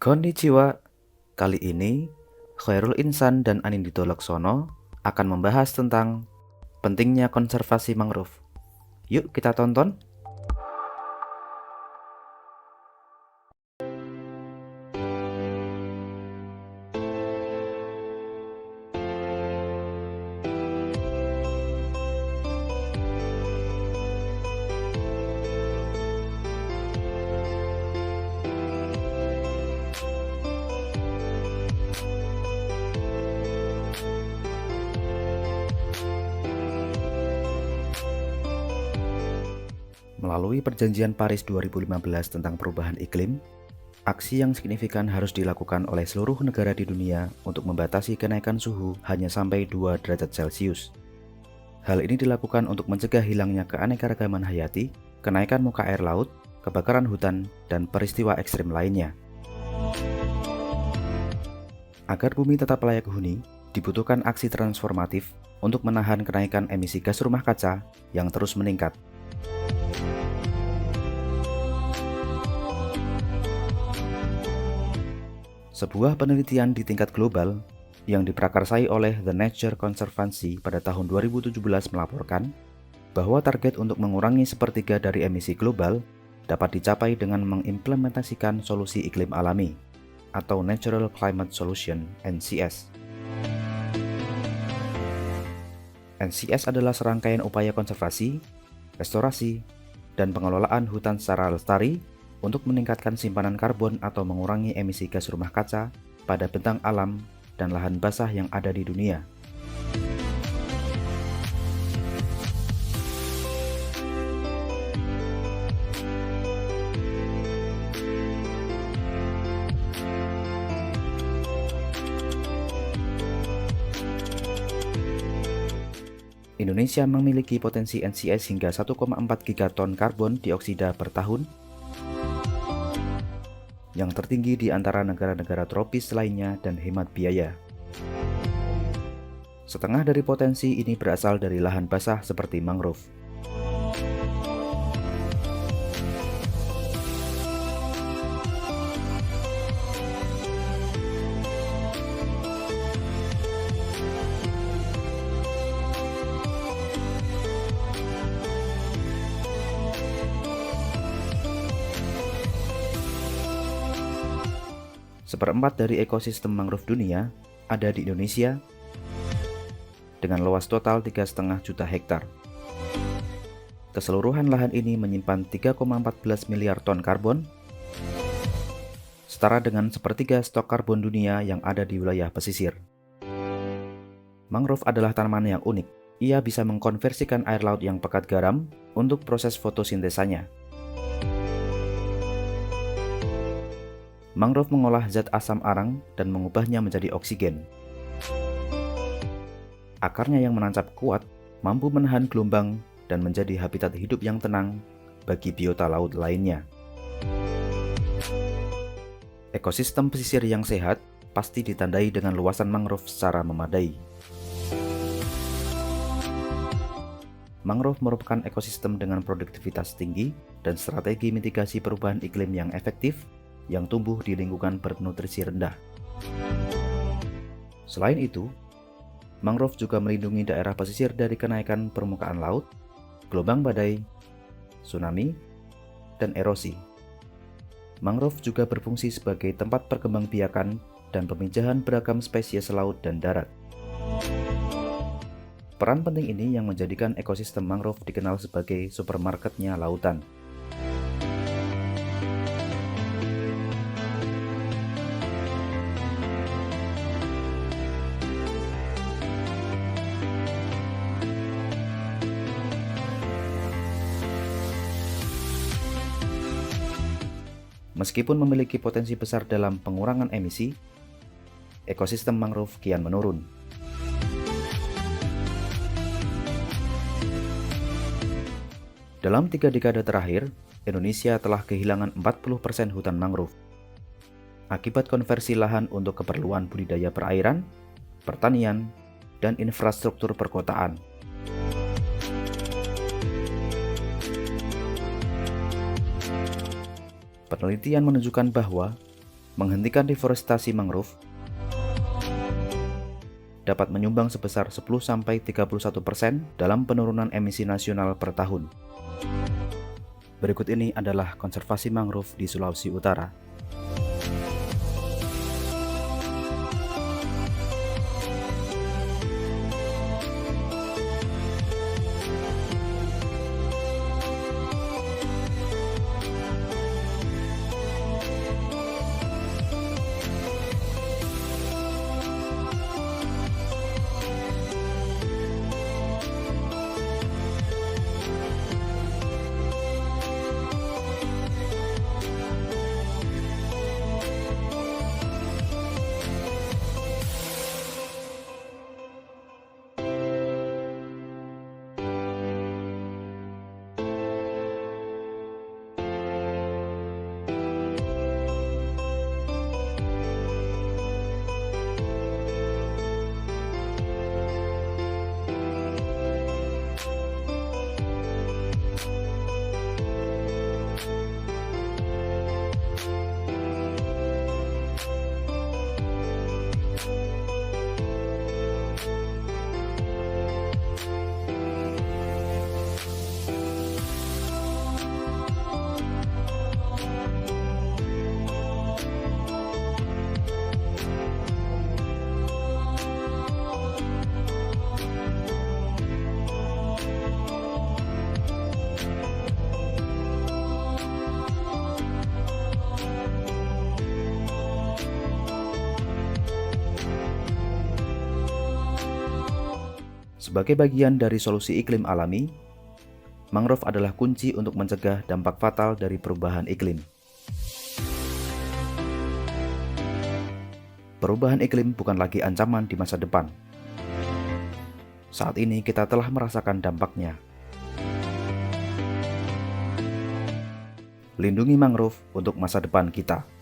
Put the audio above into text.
Konnichiwa, kali ini Khairul Insan dan Anindito Laksono akan membahas tentang pentingnya konservasi mangrove. Yuk kita tonton. Melalui Perjanjian Paris 2015 tentang perubahan iklim, aksi yang signifikan harus dilakukan oleh seluruh negara di dunia untuk membatasi kenaikan suhu hanya sampai 2 derajat Celcius. Hal ini dilakukan untuk mencegah hilangnya keanekaragaman hayati, kenaikan muka air laut, kebakaran hutan, dan peristiwa ekstrim lainnya. Agar bumi tetap layak huni, dibutuhkan aksi transformatif untuk menahan kenaikan emisi gas rumah kaca yang terus meningkat. Sebuah penelitian di tingkat global yang diprakarsai oleh The Nature Conservancy pada tahun 2017 melaporkan bahwa target untuk mengurangi sepertiga dari emisi global dapat dicapai dengan mengimplementasikan solusi iklim alami atau Natural Climate Solution (NCS). NCS adalah serangkaian upaya konservasi, restorasi, dan pengelolaan hutan secara lestari untuk meningkatkan simpanan karbon atau mengurangi emisi gas rumah kaca pada bentang alam dan lahan basah yang ada di dunia. Indonesia memiliki potensi NCS hingga 1,4 gigaton karbon dioksida per tahun, yang tertinggi di antara negara-negara tropis lainnya dan hemat biaya. Setengah dari potensi ini berasal dari lahan basah seperti mangrove. Seperempat dari ekosistem mangrove dunia ada di Indonesia dengan luas total 3,5 juta hektar. Keseluruhan lahan ini menyimpan 3,14 miliar ton karbon, setara dengan sepertiga stok karbon dunia yang ada di wilayah pesisir. Mangrove adalah tanaman yang unik. Ia bisa mengkonversikan air laut yang pekat garam untuk proses fotosintesanya. Mangrove mengolah zat asam arang dan mengubahnya menjadi oksigen. Akarnya yang menancap kuat mampu menahan gelombang dan menjadi habitat hidup yang tenang bagi biota laut lainnya. Ekosistem pesisir yang sehat pasti ditandai dengan luasan mangrove secara memadai. Mangrove merupakan ekosistem dengan produktivitas tinggi dan strategi mitigasi perubahan iklim yang efektif yang tumbuh di lingkungan bernutrisi rendah. Selain itu, mangrove juga melindungi daerah pesisir dari kenaikan permukaan laut, gelombang badai, tsunami, dan erosi. Mangrove juga berfungsi sebagai tempat perkembangbiakan dan pemijahan beragam spesies laut dan darat. Peran penting ini yang menjadikan ekosistem mangrove dikenal sebagai supermarketnya lautan. Meskipun memiliki potensi besar dalam pengurangan emisi, ekosistem mangrove kian menurun. Dalam 3 dekade terakhir, Indonesia telah kehilangan 40% hutan mangrove akibat konversi lahan untuk keperluan budidaya perairan, pertanian, dan infrastruktur perkotaan. Penelitian menunjukkan bahwa Menghentikan deforestasi mangrove dapat menyumbang sebesar 10-31% dalam penurunan emisi nasional per tahun. Berikut ini adalah konservasi mangrove di Sulawesi Utara. Sebagai bagian dari solusi iklim alami, mangrove adalah kunci untuk mencegah dampak fatal dari perubahan iklim. Perubahan iklim bukan lagi ancaman di masa depan. Saat ini kita telah merasakan dampaknya. Lindungi mangrove untuk masa depan kita.